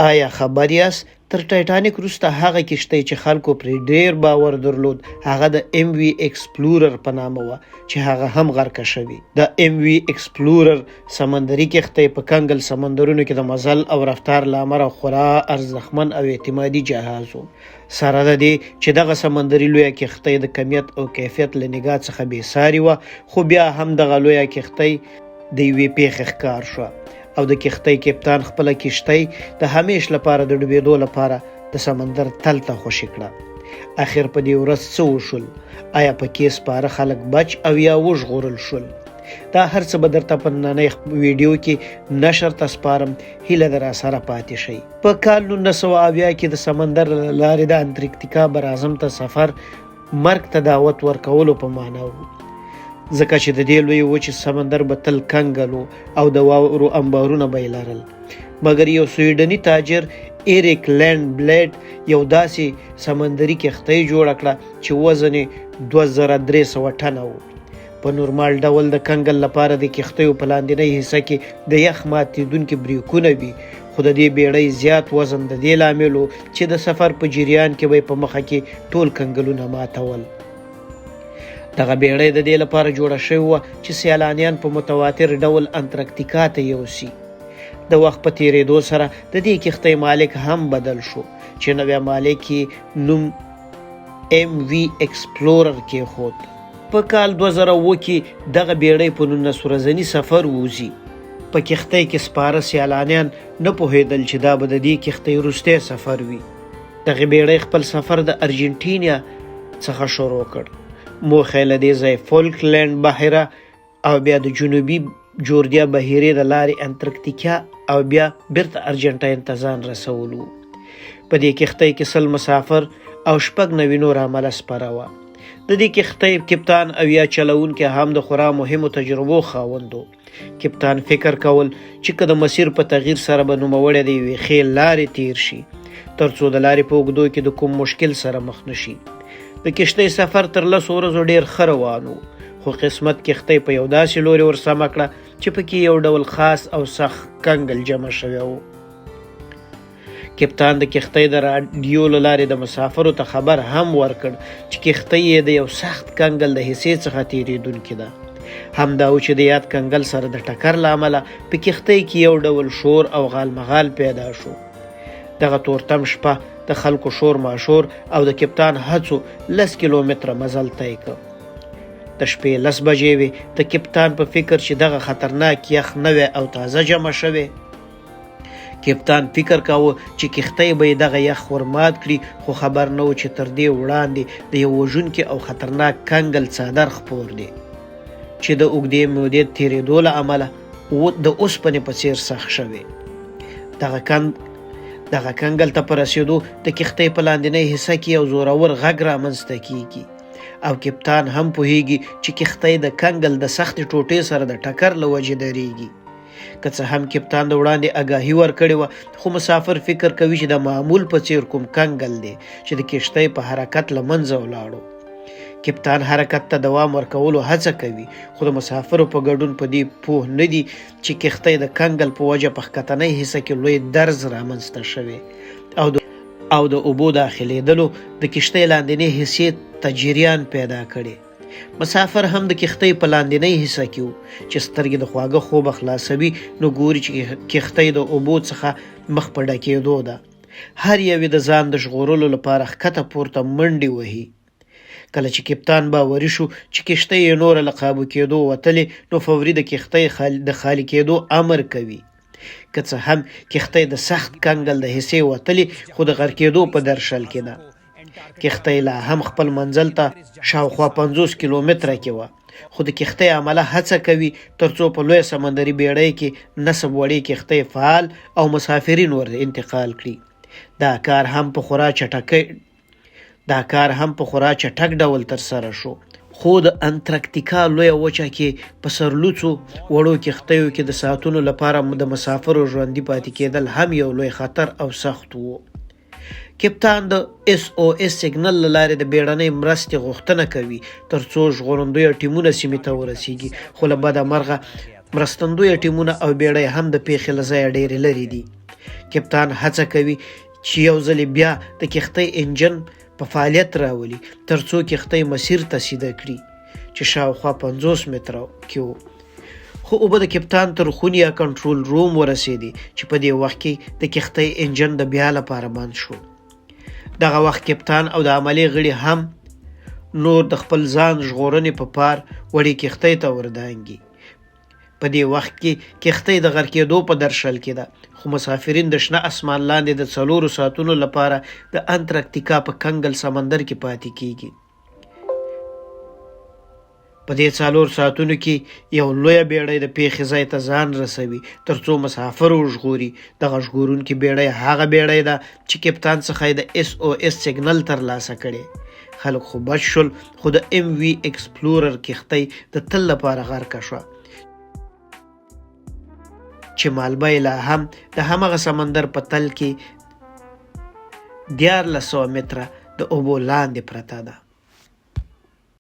آیا خبر یاست تر ټایټانیک وروسته هغه کشتۍ چې خلکو پرې ډیر باور درلود هغه د ام وی ایکسپلورر په نامه وه چې هغه هم غرقه شوې. د ام وی ایکسپلورر سمندري کښتۍ په کنګل سمندرونو کې د مزل او رفتار له امله خورا ارزښتمن او اعتمادي جهاز و. سره د دې چې دغه سمندري لویه کښتۍ د کمیت او کیفیت له نګاه څخه بېساري وه، خو بیا هم دغه لویه کښتۍ د یوې پیښې ښکار شوه او د کښتۍ کپتان خپله کشتۍ د همیش لپاره د ډوبېدو لپاره د سمندر تل ته خوشې کړه. اخر په دې ورځ څه وشول؟ آیا پکې سپاره خلک بچ او یا وژغورل شول؟ دا هر څه به درته په نننۍ ویډیو کې نشر ته سپارم. هیله ده راسره پاتې شئ. په کال 1970 کې د سمندر له لارې د انټارکټیکا براعظم ته سفر مرګ ته دعوت ورکولو په معنا و، ځکه چې د دې لوی وچې سمندر به تل کنګل او د واورو انبارونه به یې لرل. مګر یو سویډني تاجر ایریک لینډ بلیډ یو داسې سمندري کښتۍ جوړه کړه چې وزن یې 2300 ټنه و. په نورمال ډول د کنګل لپاره د کښتیو په لاندنۍ حصه کې د یخ ماتېدونکي بریکونه وي، خو د دې بیړۍ زیات وزن د دې لامل و چې د سفر په جریان کې به یې په مخه کې ټول کنګلونه ماتول. دغه بیړۍ د دې لپاره جوړه شوې وه چې سیلانیان په متواتر ډول انټارکټیکا ته یوسي. د وخت په تیریدو سره د دې کښتۍ مالک هم بدل شو چې نوی مالک یې نوم ام وی ایکسپلورر کېښود. په کال 2007 کې دغه بیړۍ په 19 ورځني سفر ووځي. په کښتۍ کې سپاره سیلانیان نه پوهېدل چې دا به د دې کښتۍ وروستی سفر وي. دغه بیړۍ خپل سفر د ارجنټینا څخه شروع کړ. موخه یې له دې ځای فولکلینډ بحیره او بیا د جنوبي جورجیا بحیرې د لارې انټارکټیکا او بیا بیرته ارجنټاین ته ځان رسولو. په دې کښتۍ کې 100 مسافر او 90 نور عمله سپاره وه. د دې کښتۍ کپتان او یا چلوونکی هم د خورا مهمو تجربو خاوند و. کپتان فکر کول چې که د مسیر په تغییر سره به نوموړی د یوې ښې لارې تیر شي تر څو د لارې په اوږدو کې د کوم مشکل سره مخ نشي. د کښتۍ سفر تر 10 ورځو ډیر ښه روان و، خو قسمت کښتۍ په یو داسې لوري ورسمه کړه چې پکې یو ډول خاص او سخت کنګل جمع شوی و. کپتان د کښتۍ د راډیو له لارې د مسافرو ته خبر هم ورکړ چې کښتۍ یې د یو سخت کنګل د حصې څخه تیریدونکې ده. همدا و چې د یاد کنګل سره د ټکر له امله په کښتۍ کې یو ډول شور او غالمغال پیدا شو. دغه تورتم شپه د خلکو شور ماشور او د کپتان هڅو 10 کیلومتره مزل طی کړ. د شپې 10 بجې وې. د کپتان په فکر چې دغه خطرناک یخ نوی او تازه جمع شوی. کپتان فکر کاوه چې کښتۍ به یې دغه یخ ورمات کړي، خو خبر نه و چې تر دې وړاندې د یو وژونکي او خطرناک کنګل څادر خپور دی چې د اوږدې مودې تېرېدو له امله د اوسپنې په څېر سخت شوی. دغه کنګل ته په رسېدو د کښتۍ په لاندنۍ حصه کې یو زورور غږ رامنځته کیږي او کپتان هم پوهیږي چې کښتۍ د کنګل د سختې ټوټې سره د ټکر له وجې درېږي. که څه هم کپتان د وړاندې آګاهي ورکړې وه، خو مسافر فکر کوي چې د معمول په څېر کوم کنګل دی چې د کښتۍ په حرکت له منځه ولاړو. کپتان حرکت ته دوام ورکولو هڅه کوي، خو د مسافرو په ګډون په دې پوه نه دي چې کښتۍ د کنګل په وجه په ښکتنۍ حصه کې لوی درز رامنځته شوی او د اوبو داخلېدلو د کښتۍ لاندنۍ حصې ته جریان پیدا کړی. مسافر هم د کښتۍ په لاندنۍ حصه کې و چې سترګې د خواږه خوبه خلاصوي نو ګوري چې کښتۍ د اوبو څخه مخ په ډکېدو ده. هر یو د ځان د ژغورلو لپاره ښکته پورته منډې وهي. کله چې کپتان باوري شو چې کښتۍ یې نوره له قابو کېدو وتلې، نو فوري د کښتۍ د خالي کېدو امر کوي. که څه هم کښتۍ د سخت کنګل د حصې وتلې، خو د غرقېدو په درشل کې ده. کښتۍ لا هم خپل منزل ته شاوخوا 50 کیلومتره کې وه، خو د کښتۍ عمله هڅه کوي تر څو په لویه سمندري بیړۍ کې نصب وړې کښتۍ فعال او مسافرین ور انتقال کړي. دا کار هم په خورا چټک ډول ترسره شو، خو د انټارکټیکا لویه وچه کې په سرلوڅو وړو کښتیو کې د ساعتونو لپاره د مسافرو ژوندي پاتې کېدل هم یو لوی خطر او سخت و. کپتان د SOS سیګنل له لارې د بیړنۍ مرستې غوښتنه کوي تر څو ژغورندویه ټیمونه سیمې ته ورسیږي، خو له بده مرغه مرستندویه ټیمونه او بیړۍ هم د پیښې له ځایه ډېرې لرې دي. کپتان هڅه کوي چې یو ځل بیا د کښتۍ انجن په فعالیت راولي ترڅو کښتۍ مسیر ته سیده کړي چې شاوخوا 50 متره کې و. خو اوبه د کپتان تر خونې یا کنټرول روم ورسېدې چې په دې وخت کې د کښتۍ انجن د بیا لپاره بند شو. دغه وخت کپتان او د عملې غړي هم نور د خپل ځان ژغورنې په پار وړې کښتۍ ته وردانګي. په دې وخت کې کښتۍ د غرق کېدو په درشل کې ده، خو مسافرین د شنه اسمان لاندې د 4 ساعتونو لپاره د انټارکټیکا په کنګل سمندر کې پاتې کیږي. په دې 4 ساعتونو کې یو لویه بیړۍ د پیښې ځای ته ځان رسوي ترڅو مسافر وژغوري. دغه ژغورونکې بیړۍ هغه بیړۍ ده چې کپتان څخه د SOS سیګنل ترلاسه کړي. خلک خو بچ شول، خو د MV ایکسپلورر کښتۍ د تل لپاره غرقه شوه چې مالبه یې لا هم د همغه سمندر په تل کې 1400 متره د اوبو لاندې پرته ده.